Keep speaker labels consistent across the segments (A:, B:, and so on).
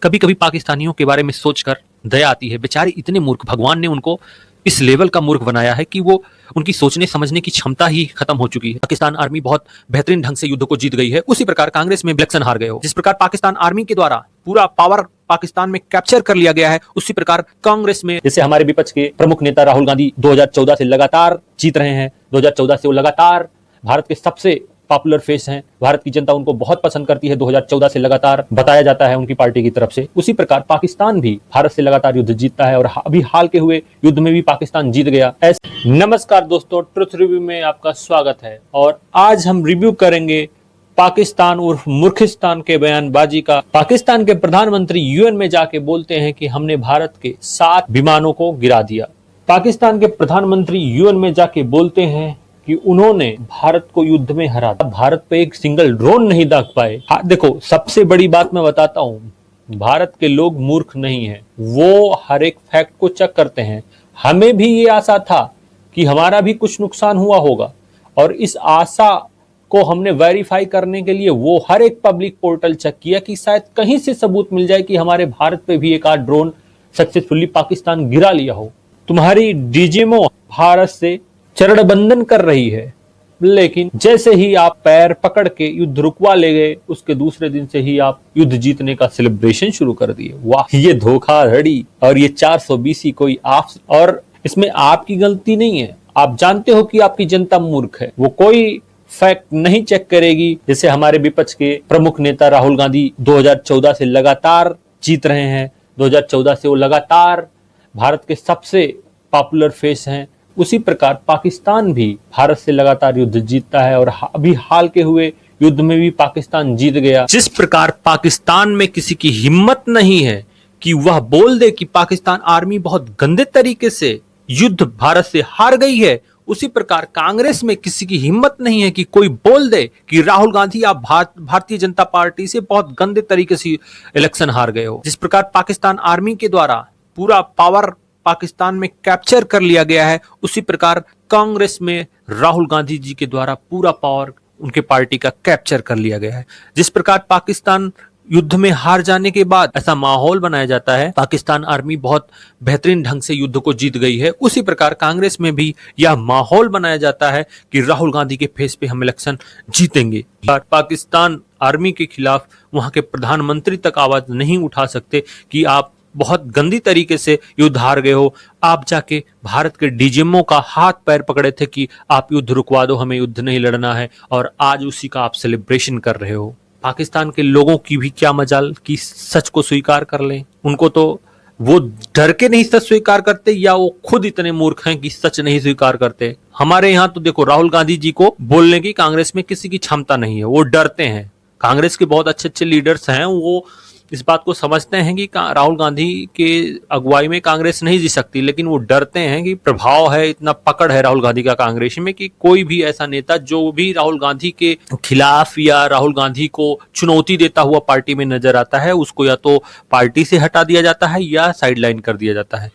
A: कभी कभी पाकिस्तानियों के बारे में सोचकर दया आती है। बेचारे इतने मूर्ख, भगवान ने उनको इस लेवल का मूर्ख बनाया है कि वो उनकी सोचने समझने की क्षमता ही खत्म हो चुकी है। पाकिस्तान आर्मी बहुत बेहतरीन ढंग से युद्ध को जीत गई है, उसी प्रकार कांग्रेस में इलेक्शन हार गए हो। जिस प्रकार पाकिस्तान आर्मी के द्वारा पूरा पावर पाकिस्तान में कैप्चर कर लिया गया है, उसी प्रकार कांग्रेस में जैसे हमारे विपक्ष के प्रमुख नेता राहुल गांधी 2014 से लगातार जीत रहे हैं। 2014 से वो लगातार भारत के सबसे पॉपुलर फेस हैं। भारत की जनता उनको बहुत पसंद करती है। 2014 से लगातार बताया जाता है उनकी पार्टी की तरफ से। उसी प्रकार पाकिस्तान भी भारत से लगातार युद्ध जीतता है और अभी हाल के हुए युद्ध में भी पाकिस्तान जीत गया। नमस्कार दोस्तों, ट्रुथ रिव्यू में आपका स्वागत है और आज हम रिव्यू करेंगे पाकिस्तान उर्फ मूर्खिस्तान के बयानबाजी का। पाकिस्तान के प्रधानमंत्री यूएन में जाके बोलते हैं कि हमने भारत के 7 विमानों को गिरा दिया। पाकिस्तान के प्रधानमंत्री यूएन में जाके बोलते हैं कि उन्होंने भारत को युद्ध में हरा दिया। भारत पे एक सिंगल ड्रोन नहीं दाग पाए। देखो, सबसे बड़ी बात मैं बताता हूं, भारत के लोग मूर्ख नहीं हैं, वो हर एक फैक्ट को चेक करते हैं। हमें भी ये आशा था कि हमारा भी कुछ नुकसान हुआ होगा और इस आशा को हमने वेरीफाई करने के लिए वो हर एक पब्लिक पोर्टल चेक किया कि शायद कहीं से सबूत मिल जाए कि हमारे भारत पे भी एक आध ड्रोन सक्सेसफुली पाकिस्तान गिरा लिया हो। तुम्हारी डीजीएमओ भारत से चरणबंदन कर रही है, लेकिन जैसे ही आप पैर पकड़ के युद्ध रुकवा ले गए, उसके दूसरे दिन से ही आप युद्ध जीतने का सेलिब्रेशन शुरू कर दिए। वाह, ये धोखाधड़ी और ये 420 कोई आप, और इसमें आपकी गलती नहीं है। आप जानते हो कि आपकी जनता मूर्ख है, वो कोई फैक्ट नहीं चेक करेगी। जैसे हमारे विपक्ष के प्रमुख नेता राहुल गांधी 2014 से लगातार जीत रहे हैं। 2014 से वो लगातार भारत के सबसे पॉपुलर फेस हैं। उसी प्रकार पाकिस्तान भी भारत से लगातार युद्ध जीतता है और अभी हाल के हुए युद्ध में भी पाकिस्तान जीत गया। जिस प्रकार पाकिस्तान में किसी की हिम्मत नहीं है कि वह बोल दे कि पाकिस्तान आर्मी बहुत गंदे तरीके से युद्ध भारत से हार गई है, उसी प्रकार कांग्रेस में किसी की हिम्मत नहीं है कि कोई बोल दे कि राहुल गांधी आप भारतीय जनता पार्टी से बहुत गंदे तरीके से इलेक्शन हार गए हो। जिस प्रकार पाकिस्तान आर्मी के द्वारा पूरा पावर पाकिस्तान में कैप्चर कर लिया गया है, उसी प्रकार कांग्रेस में राहुल गांधी जी के द्वारा पूरा पावर उनके पार्टी का कैप्चर कर लिया गया है। जिस प्रकार पाकिस्तान युद्ध में हार जाने के बाद ऐसा माहौल बनाया जाता है पाकिस्तान आर्मी बहुत बेहतरीन ढंग से युद्ध को जीत गई है, उसी प्रकार कांग्रेस में भी यह माहौल बनाया जाता है कि राहुल गांधी के फेस पे हम इलेक्शन जीतेंगे। पाकिस्तान आर्मी के खिलाफ वहां के प्रधानमंत्री तक आवाज नहीं उठा सकते कि आप बहुत गंदी तरीके से युद्ध हार गए हो। आप जाके भारत के डीजीएमओ का हाथ पैर पकड़े थे कि आप युद्ध रुकवा दो, हमें युद्ध नहीं लड़ना है, और आज उसी का आप सेलिब्रेशन कर रहे हो। पाकिस्तान के लोगों की भी क्या मजाल कि सच को स्वीकार कर लें। उनको तो वो डर के नहीं सच स्वीकार करते, या वो खुद इतने मूर्ख हैं कि सच नहीं स्वीकार करते। हमारे यहाँ तो देखो, राहुल गांधी जी को बोलने की कांग्रेस में किसी की क्षमता नहीं है, वो डरते हैं। कांग्रेस के बहुत अच्छे अच्छे लीडर्स हैं, वो इस बात को समझते हैं कि राहुल गांधी के अगुवाई में कांग्रेस नहीं जी सकती, लेकिन वो डरते हैं कि प्रभाव है, इतना पकड़ है राहुल गांधी का कांग्रेस में कि कोई भी ऐसा नेता जो भी राहुल गांधी के खिलाफ या राहुल गांधी को चुनौती देता हुआ पार्टी में नजर आता है, उसको या तो पार्टी से हटा दिया जाता है या साइडलाइन कर दिया जाता है।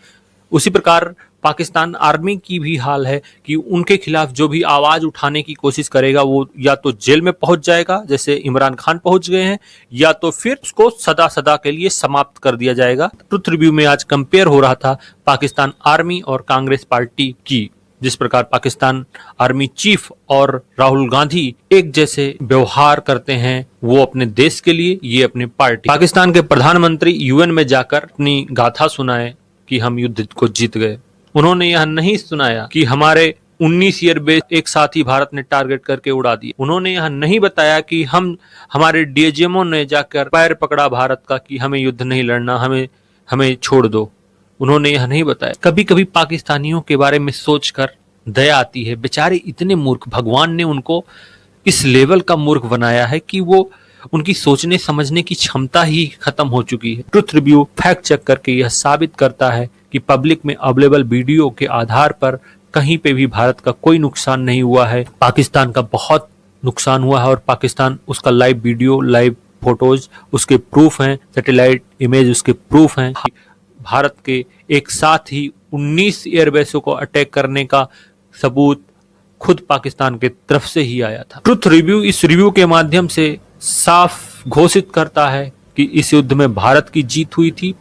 A: उसी प्रकार पाकिस्तान आर्मी की भी हाल है कि उनके खिलाफ जो भी आवाज उठाने की कोशिश करेगा वो या तो जेल में पहुंच जाएगा, जैसे इमरान खान पहुंच गए हैं, या तो फिर उसको सदा सदा के लिए समाप्त कर दिया जाएगा। ट्रुथ रिव्यू में आज कंपेयर हो रहा था पाकिस्तान आर्मी और कांग्रेस पार्टी की। जिस प्रकार पाकिस्तान आर्मी चीफ और राहुल गांधी एक जैसे व्यवहार करते हैं, वो अपने देश के लिए, ये अपने पार्टी। पाकिस्तान के प्रधानमंत्री यूएन में जाकर अपनी गाथा सुनाए कि हम युद्ध को जीत गए। उन्होंने यह नहीं सुनाया कि हमारे 19 एयरबेस एक साथ ही भारत ने टारगेट करके उड़ा दिए। उन्होंने यह नहीं बताया कि हमारे डीजीएमओ ने जाकर पैर पकड़ा भारत का कि हमें युद्ध नहीं लड़ना, हमें छोड़ दो। उन्होंने यह नहीं बताया। कभी कभी पाकिस्तानियों के बारे में सोचकर दया आती है। बेचारे इतने मूर्ख, भगवान ने उनको इस लेवल का मूर्ख बनाया है कि वो उनकी सोचने समझने की क्षमता ही खत्म हो चुकी है। ट्रुथ रिव्यू फैक्ट चेक करके यह साबित करता है कि पब्लिक में अवेलेबल वीडियो के आधार पर कहीं पे भी भारत का कोई नुकसान नहीं हुआ है। पाकिस्तान का बहुत नुकसान हुआ है और पाकिस्तान उसका लाइव वीडियो, लाइव फोटोज उसके प्रूफ हैं, सैटेलाइट इमेज उसके प्रूफ हैं। भारत के एक साथ ही 19 एयरबेसों को अटैक करने का सबूत खुद पाकिस्तान के तरफ से ही आया था। ट्रुथ रिव्यू इस रिव्यू के माध्यम से साफ घोषित करता है कि इस युद्ध में भारत की जीत हुई थी